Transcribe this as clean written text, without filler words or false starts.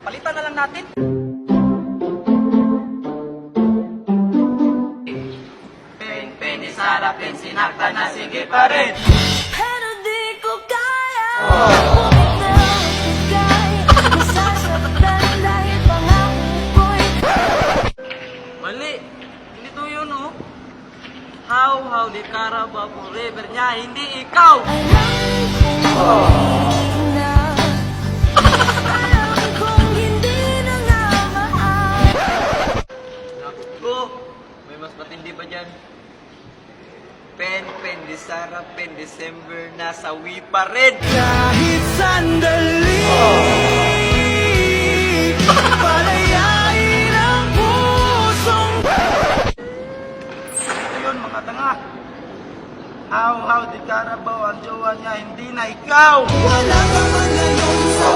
Palitan na lang natin. Pen, isarapin, sinakta na, sige pa rin. Pero di ko kaya bumitaw at bigay. Nasasaktan dahil pangako ko'y Mali, hindi to yun, oh. How di Carabao forever niya, hindi ikaw. alam kong hindi na. Alam kong hindi na nga mahal. Naku, may mas matindi pa dyan. Pen, di Sarah, pen, December, nasawi pa rin. Kahit sandali, palayain ang pusong. Ito yun, mga tanga. How di Carabao ang jowa niya, hindi na ikaw. Wala ka man ngayon sa